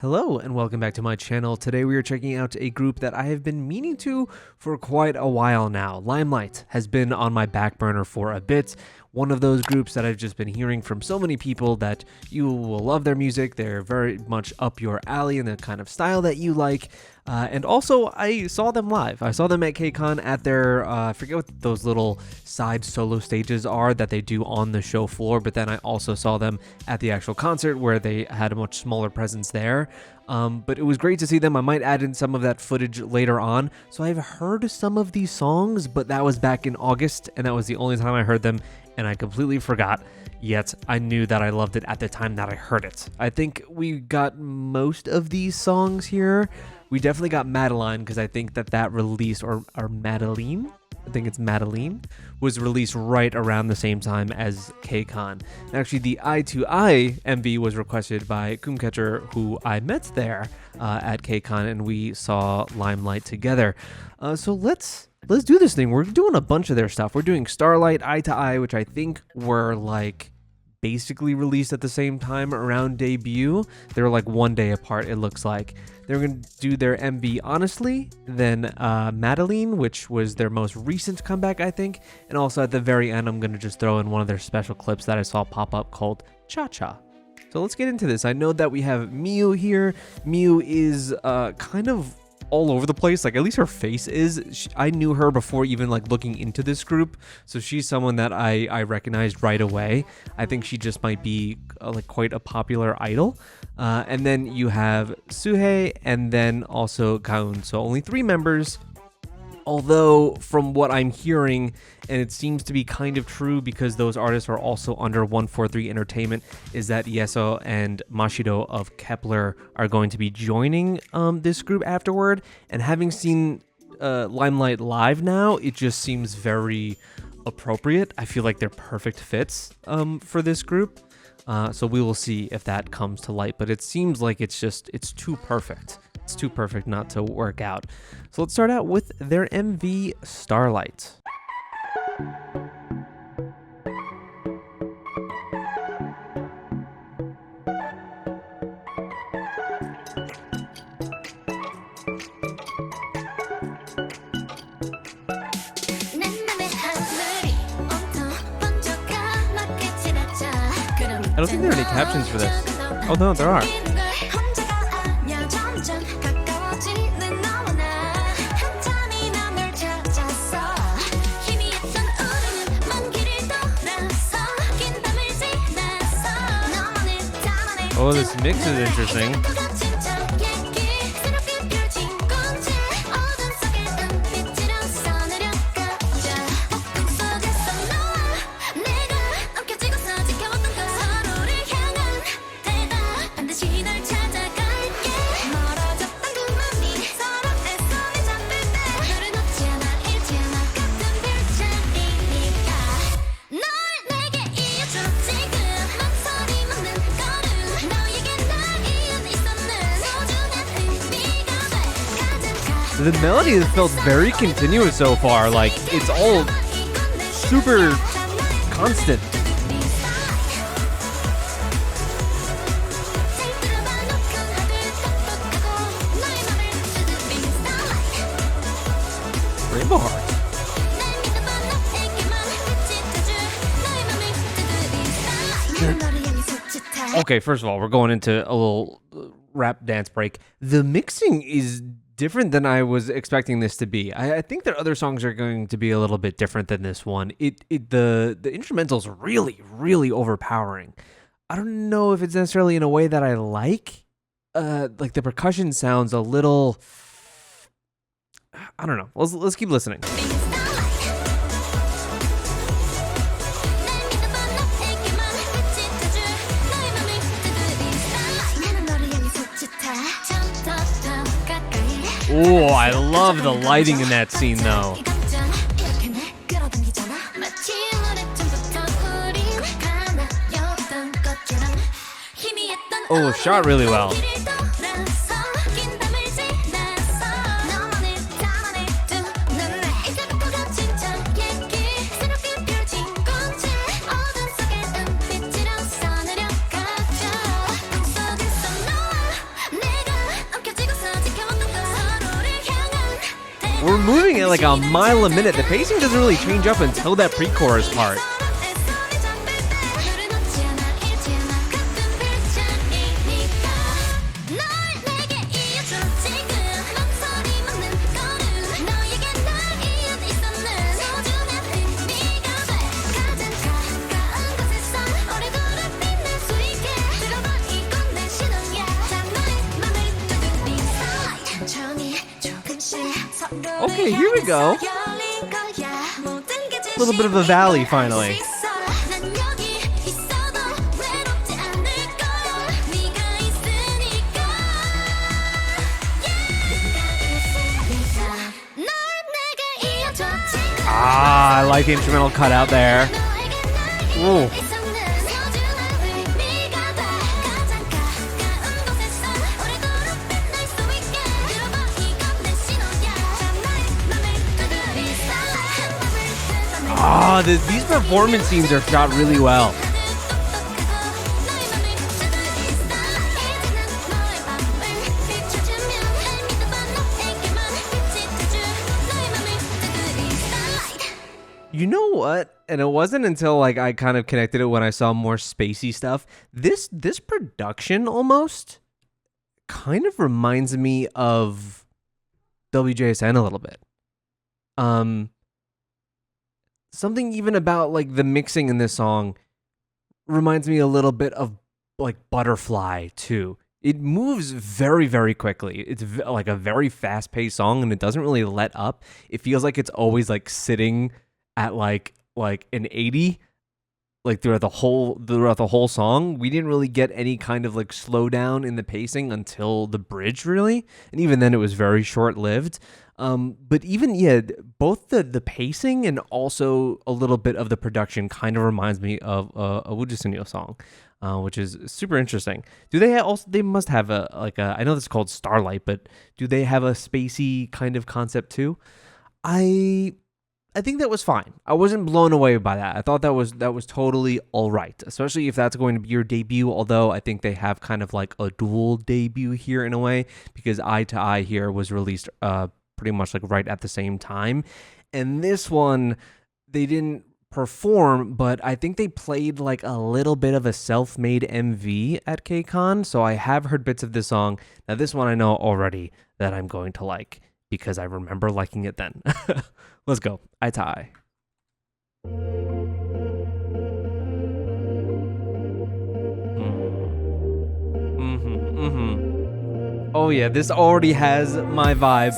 Hello and welcome back to my channel. Today we are checking out a group that I have been meaning to for quite a while now. Limelight has been on my back burner for a bit. One of those groups that I've just been hearing from so many people that you will love their music. They're very much up your alley in the kind of style that you like. And also, I saw them live. I saw them at KCON at their, I forget what those little side solo stages are that they do on the show floor, but then I also saw them at the actual concert where they had a much smaller presence there. But it was great to see them. I might add in some of that footage later on. So I've heard some of these songs, but that was back in August, and that was the only time I heard them, and I completely forgot. Yet I knew that I loved it at the time that I heard it. I think we got most of these songs here. We definitely got Madeleine, because I think that release, or Madeleine? I think it's Madeleine, was released right around the same time as KCON. Actually, the Eye to Eye MV was requested by Kumcatcher, who I met there at KCON, and we saw Limelight together. So let's do this thing. We're doing a bunch of their stuff. We're doing Starlight, Eye to Eye, which I think were like basically released at the same time around debut. They were like one day apart, it looks like. They're going to do their MV Honestly, then Madeleine, which was their most recent comeback, I think. And also at the very end, I'm going to just throw in one of their special clips that I saw pop up called Chaa. So let's get into this. I know that we have Miu here. Miu is kind of all over the place, like at least her face is. I knew her before even like looking into this group, so she's someone that I recognized right away. I think she just might be like quite a popular idol. And then you have Suhei and then also Kaun, so only 3 members. Although from what I'm hearing, and it seems to be kind of true because those artists are also under 143 Entertainment, is that Yeso and Mashido of Kepler are going to be joining this group afterward. And having seen Limelight live now, it just seems very appropriate. I feel like they're perfect fits for this group. So we will see if that comes to light. But it seems like it's too perfect. It's too perfect not to work out. So let's start out with their MV Starlight. I don't think there are any captions for this. Oh no, there are. Oh, this mix is interesting. The melody has felt very continuous so far, like it's all super constant. Rainbow Heart. Okay, first of all, we're going into a little rap dance break. The mixing is different than I was expecting this to be. I think their other songs are going to be a little bit different than this one. The instrumental's really overpowering. I don't know if it's necessarily in a way that I like. Like the percussion sounds a little, I don't know. Let's keep listening. Oh, I love the lighting in that scene though. Oh, shot really well. We're moving at like a mile a minute. The pacing doesn't really change up until that pre-chorus part. Okay, here we go. A little bit of a valley finally. Ah, I like the instrumental cut out there. Ooh. Ah, these performance scenes are shot really well. You know what? And it wasn't until like I kind of connected it when I saw more spacey stuff. This production almost kind of reminds me of WJSN a little bit. Something even about like the mixing in this song reminds me a little bit of like Butterfly too. It moves very, very quickly. It's like a very fast-paced song, and it doesn't really let up. It feels like it's always like sitting at like an 80, like throughout the whole song. We didn't really get any kind of like slowdown in the pacing until the bridge, really, and even then it was very short-lived. But even both the pacing and also a little bit of the production kind of reminds me of a Woojisunyo song, which is super interesting. Do they they must have I know this is called Starlight, but do they have a spacey kind of concept too? I think that was fine. I wasn't blown away by that. I thought that was totally all right, especially if that's going to be your debut. Although I think they have kind of like a dual debut here in a way, because Eye to Eye here was released pretty much like right at the same time, and this one they didn't perform, but I think they played like a little bit of a self-made MV at KCON, so I have heard bits of this song. Now this one I know already that I'm going to like because I remember liking it then. Let's go. Eye to Eye. Oh yeah, this already has my vibe.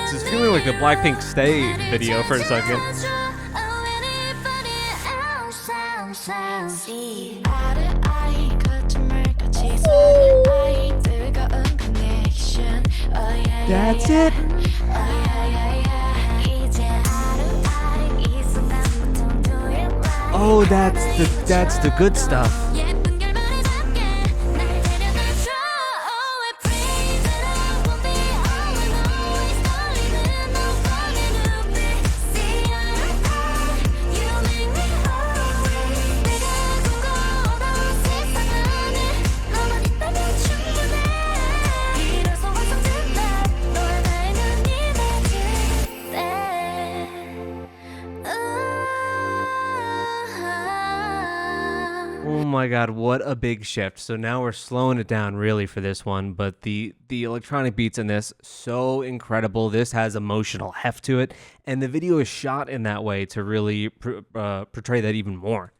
This is feeling like a Blackpink Stay video for a second. That's it. Oh, that's the good stuff. Oh my god, what a big shift. So now we're slowing it down really for this one, but the electronic beats in this, so incredible. This has emotional heft to it, and the video is shot in that way to really portray that even more.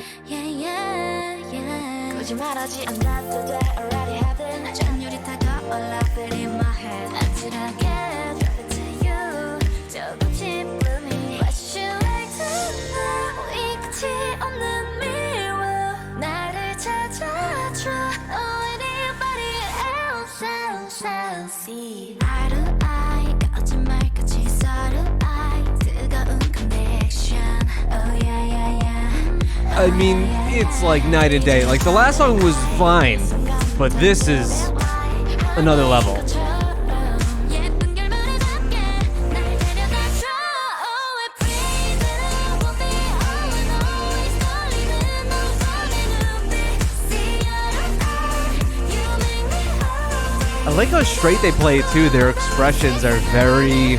I mean, it's like night and day. Like the last song was fine, but this is another level. I like how straight they play it too. Their expressions are very...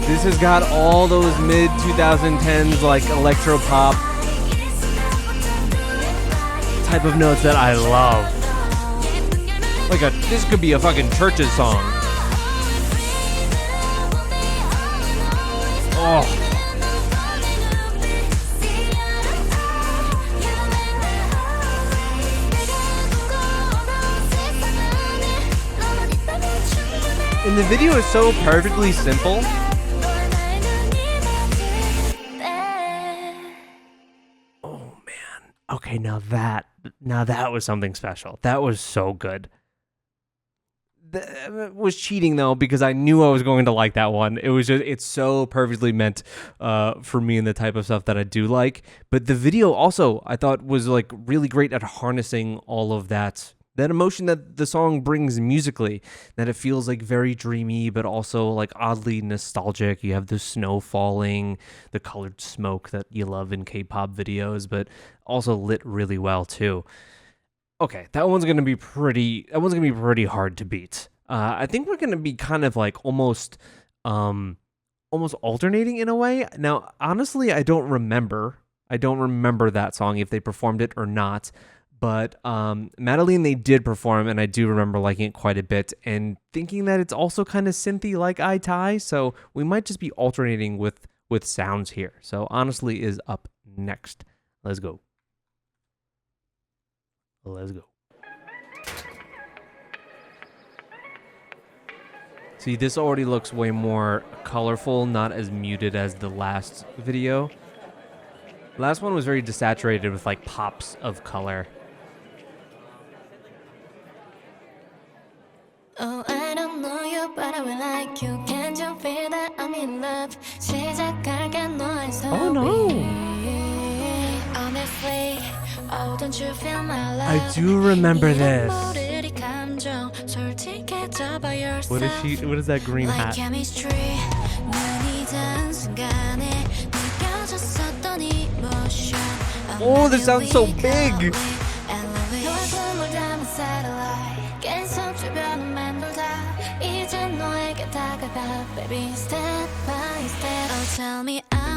This has got all those mid-2010s like electro pop type of notes that I love. Like this could be a fucking Church's song. Oh. And the video is so perfectly simple. Okay, now that was something special. That was so good. That was cheating though, because I knew I was going to like that one. It's so perfectly meant for me and the type of stuff that I do like. But the video also, I thought, was like really great at harnessing all of that emotion that the song brings musically, that it feels like very dreamy, but also like oddly nostalgic. You have the snow falling, the colored smoke that you love in K-pop videos, but also lit really well too. Okay, that one's gonna be pretty hard to beat. I think we're gonna be kind of like almost alternating in a way. Now, honestly, I don't remember that song, if they performed it or not. But Madeleine, they did perform, and I do remember liking it quite a bit and thinking that it's also kind of synthy like I, so we might just be alternating with sounds here. So Honestly is up next. Let's go. See, this already looks way more colorful, not as muted as the last video. The last one was very desaturated with like pops of color. Oh, I don't know you, but I will like you. Can't you feel that I'm in love? Oh no! Honestly, oh, don't you feel my love? I do remember this. What is that green hat? Oh, this sounds so big!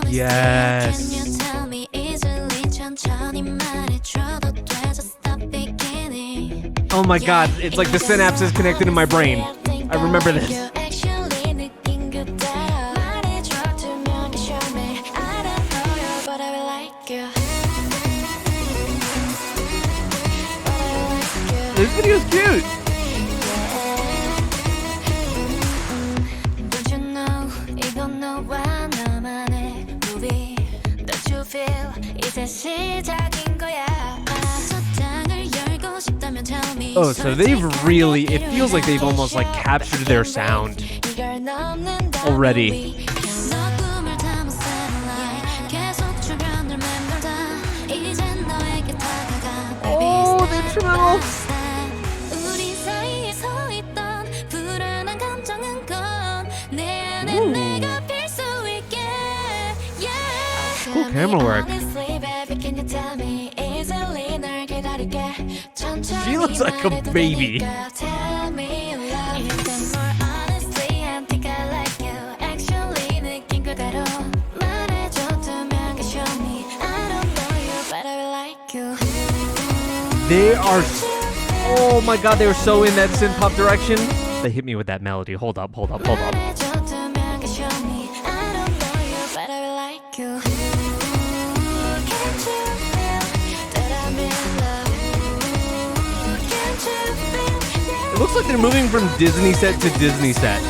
Yes. Oh my god, it's like the synapses connected in my brain. I remember this. This video's cute. Oh, so they've really, it feels like they've almost like captured their sound already. Oh, the instrumental. Cool camera work. She looks like a baby. They are, oh my god, they were so in that synth pop direction. They hit me with that melody. Hold up. It looks like they're moving from Disney set to Disney set.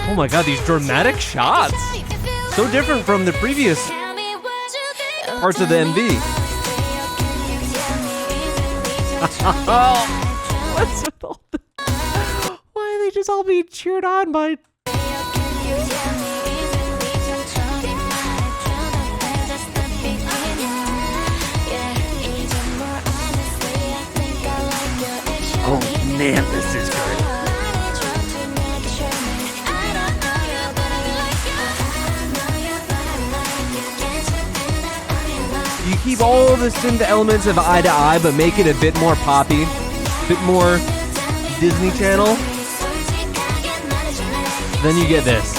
Oh my god, these dramatic shots! So different from the previous parts of the MV. What's with all the... Why are they just all being cheered on by... Oh man, this is good. You keep all the synth elements of Eye to Eye, but make it a bit more poppy, a bit more Disney Channel. Then you get this.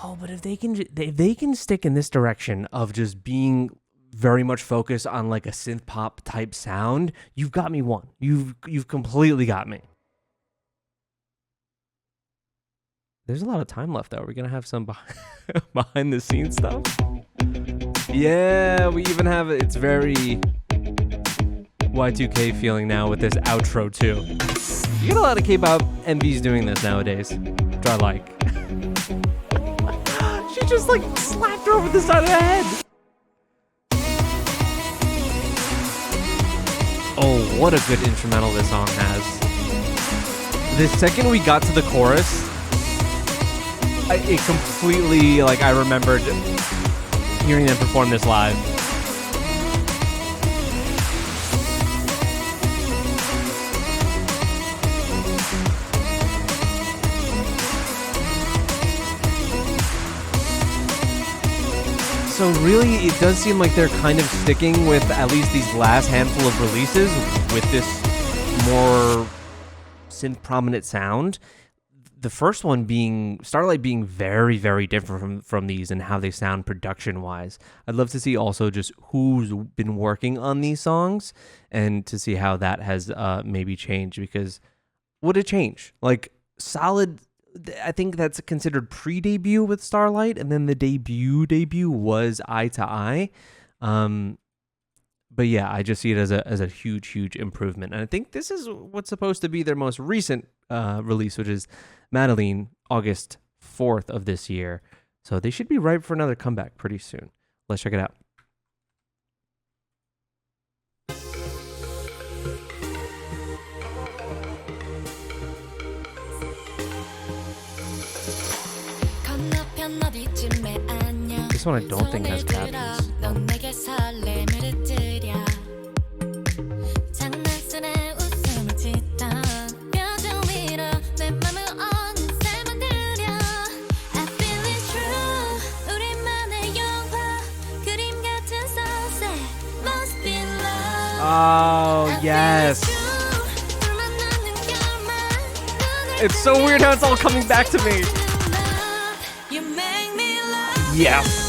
Oh, but if they can stick in this direction of just being very much focused on like a synth pop type sound, you've got me won. You've completely got me. There's a lot of time left, though. We're going to have some behind the scenes stuff. Yeah, we even have it. It's very Y2K feeling now with this outro, too. You get a lot of K-pop MVs doing this nowadays, which I like. She just, like, slapped her over the side of the head. Oh, what a good instrumental this song has. The second we got to the chorus... it completely, like, I remembered hearing them perform this live. So really, it does seem like they're kind of sticking with at least these last handful of releases with this more synth prominent sound. The first one being Starlight being very, very different from these and how they sound production-wise. I'd love to see also just who's been working on these songs and to see how that has maybe changed, because what a change. Like, solid, I think that's considered pre-debut with Starlight, and then the debut was Eye to Eye. But yeah, I just see it as a huge, huge improvement. And I think this is what's supposed to be their most recent release, which is Madeleine, August 4th of this year. So they should be ripe for another comeback pretty soon. Let's check it out. This one I don't think has captions. Oh, yes. It's so weird how it's all coming back to me. Yes.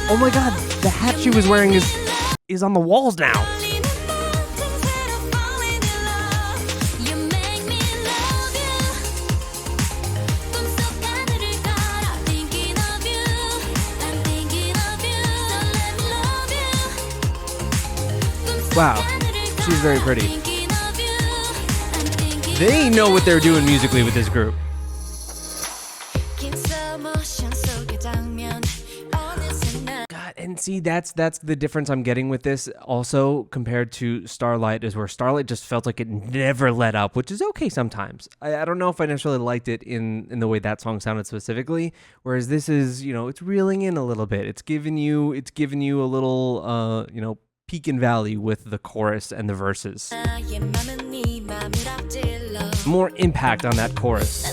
Oh my god, the hat she was wearing is on the walls now. Wow, she's very pretty. They know what they're doing musically with this group. God, and see, that's the difference I'm getting with this also compared to Starlight, is where Starlight just felt like it never let up, which is okay sometimes. I don't know if I necessarily liked it in the way that song sounded specifically, whereas this is, it's reeling in a little bit. It's giving you a little, peak and valley with the chorus and the verses. More impact on that chorus.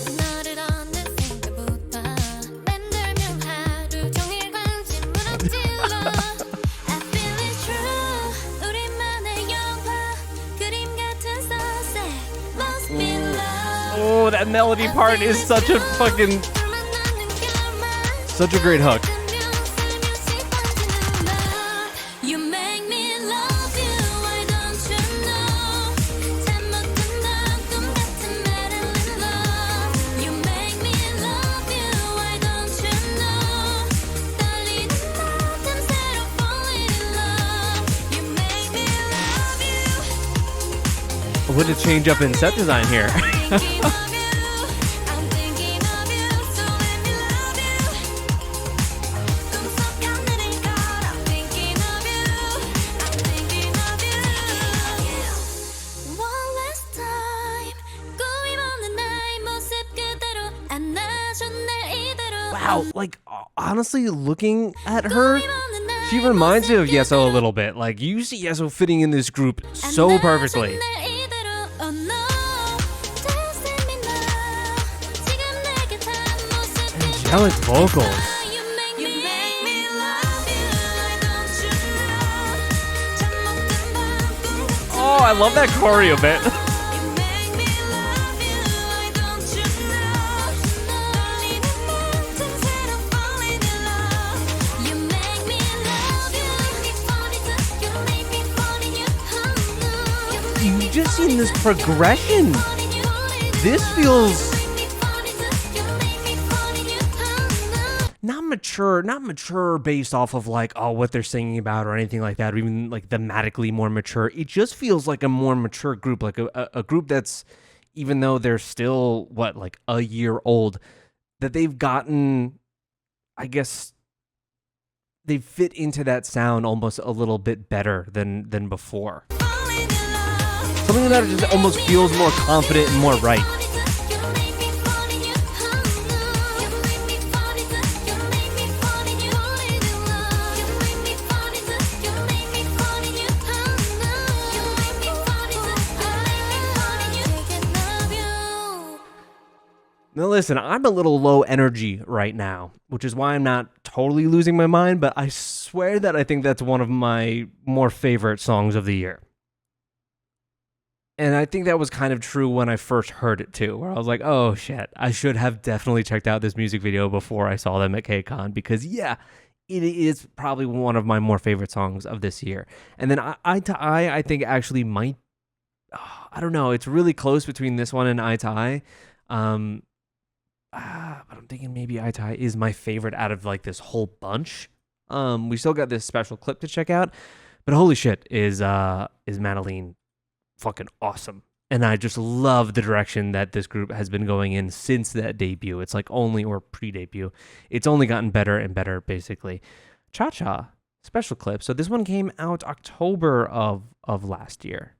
melody part is such a fucking, such a great hook. You make me love you, why don't you know? 잘못된 넌 같은 Madeleine love. You make me love you, why don't you know? 떨리는 마음 새로 falling in love. You make me love you. What a change up in set design here. Thinking of you, I'm thinking of you, so let me love you. 꿈속 하늘을 걸어, thinking of you, I'm thinking of you. One last time, 꿈이 없는 나의 모습 그대로 안아줘 날 이대로. Wow, like honestly, looking at her, she reminds me of Yeso a little bit. Like you see Yeso fitting in this group so perfectly. Angelic vocals. Oh, I love that choreo bit. You just seen this progression. This feels not mature based off of like, oh, what they're singing about or anything like that, or even like thematically more mature. It just feels like a more mature group, like a group that's, even though they're still what, like a year old, that they've gotten, I guess they fit into that sound almost a little bit better than before. Something that just almost feels more confident and more right. Now listen, I'm a little low energy right now, which is why I'm not totally losing my mind, but I swear that I think that's one of my more favorite songs of the year. And I think that was kind of true when I first heard it too, where I was like, oh shit, I should have definitely checked out this music video before I saw them at KCON, because yeah, it is probably one of my more favorite songs of this year. And then Eye to Eye, I think actually might, I don't know, it's really close between this one and Eye to Eye. But I'm thinking maybe Eye to Eye is my favorite out of like this whole bunch. We still got this special clip to check out, but holy shit, is Madeleine fucking awesome. And I just love the direction that this group has been going in since that debut. It's like or pre-debut. It's only gotten better and better, basically. Chaa special clip. So this one came out October of last year.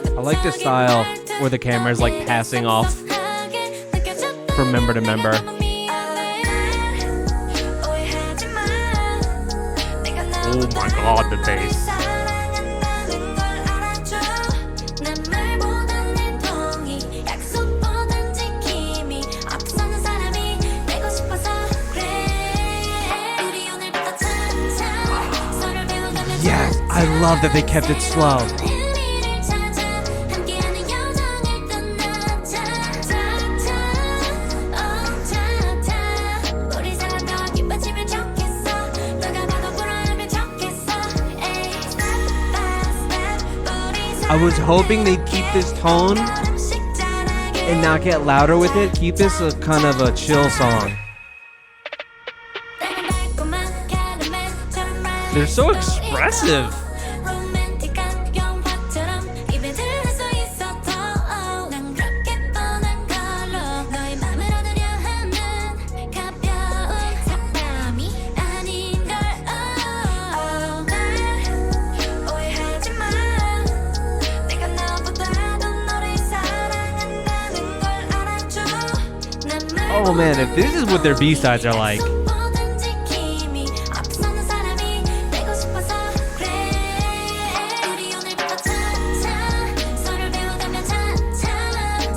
I like this style where the camera is like passing off from member to member. Oh my god, the bass. Yes, I love that they kept it slow. I was hoping they'd keep this tone and not get louder with it. Keep this a kind of a chill song. They're so expressive. Oh man, if this is what their B-sides are like.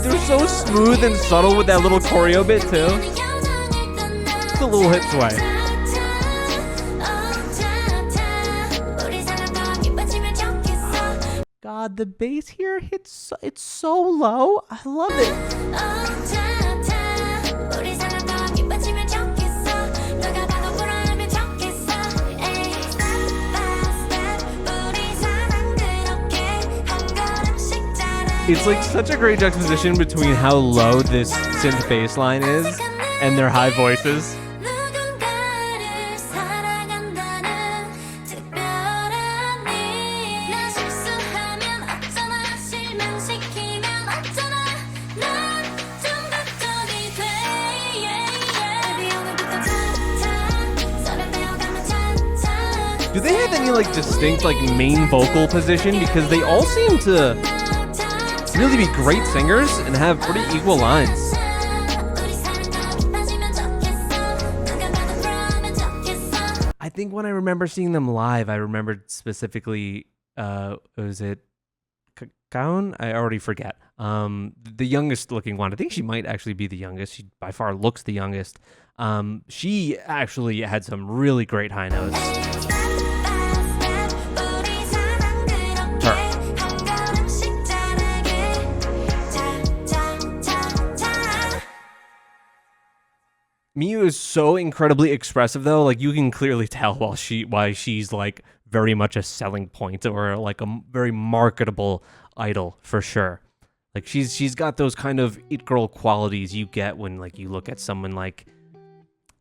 They're so smooth and subtle with that little choreo bit too. It's a little hit sway. God, the bass here hits, it's so low. I love it. It's like such a great juxtaposition between how low this synth bass line is and their high voices. Do they have any like distinct like main vocal position? Because they all seem to really be great singers and have pretty equal lines. I think when I remember seeing them live, I remembered specifically, was it KCON? I already forget. The youngest looking one. I think she might actually be the youngest. She by far looks the youngest. She actually had some really great high notes. Miyu is so incredibly expressive though, like you can clearly tell why she's like very much a selling point or like a very marketable idol for sure. Like she's got those kind of it girl qualities you get when like you look at someone like,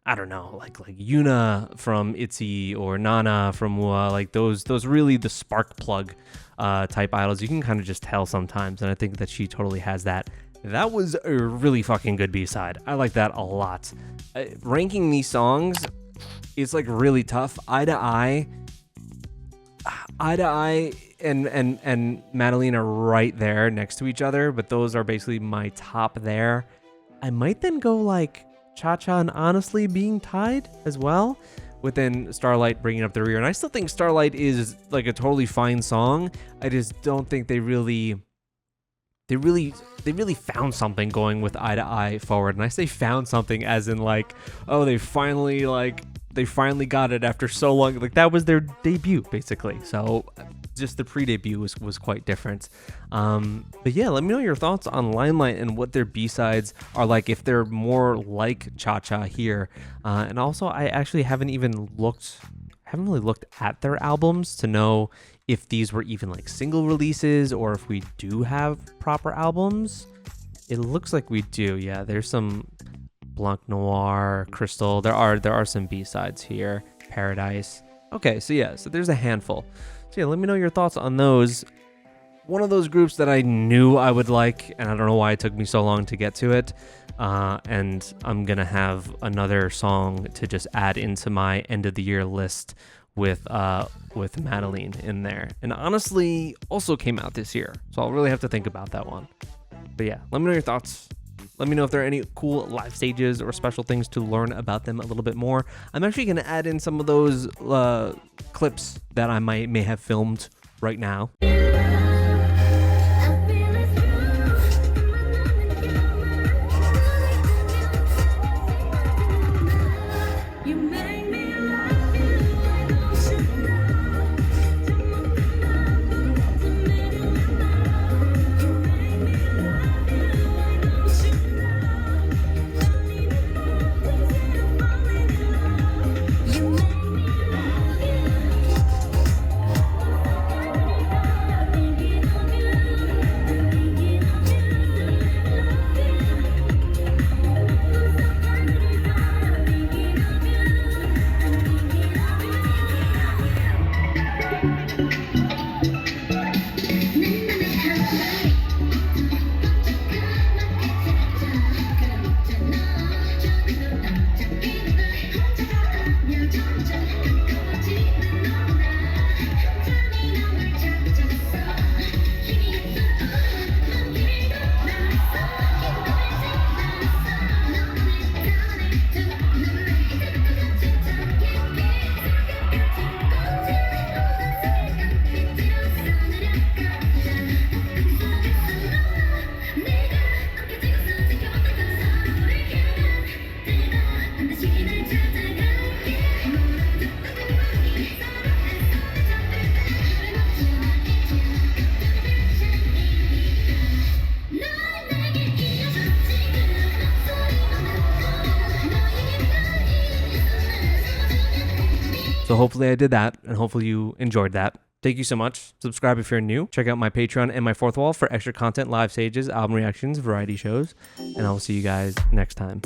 I don't know, like Yuna from ITZY or Nana from MUA, like those really the spark plug type idols. You can kind of just tell sometimes, and I think that she totally has that. That was a really fucking good B-side. I like that a lot. Ranking these songs, it's like really tough. Eye to Eye and Madeleine are right there next to each other, but those are basically my top there. I might then go like Chaa and Honestly being tied as well, with then Starlight bringing up the rear. And I still think Starlight is like a totally fine song. I just don't think they really found something going with Eye to Eye forward. And I say found something as in like, oh, they finally got it after so long. Like that was their debut basically. So just the pre-debut was quite different. But yeah, let me know your thoughts on Limelight and what their B-sides are like, if they're more like Chaa here. And also I actually haven't really looked at their albums to know if these were even like single releases or if we do have proper albums. It looks like we do. Yeah, there's some Blanc Noir, Crystal. There are some B-sides here. Paradise. Okay, so yeah, so there's a handful. So yeah, let me know your thoughts on those. One of those groups that I knew I would like, and I don't know why it took me so long to get to it. And I'm gonna have another song to just add into my end of the year list with Madeleine in there. And honestly, also came out this year, so I'll really have to think about that one. But yeah, let me know your thoughts. Let me know if there are any cool live stages or special things to learn about them a little bit more. I'm actually going to add in some of those clips that I may have filmed right now. So hopefully I did that, and hopefully you enjoyed that. Thank you so much. Subscribe if you're new. Check out my Patreon and my fourth wall for extra content, live stages, album reactions, variety shows, and I will see you guys next time.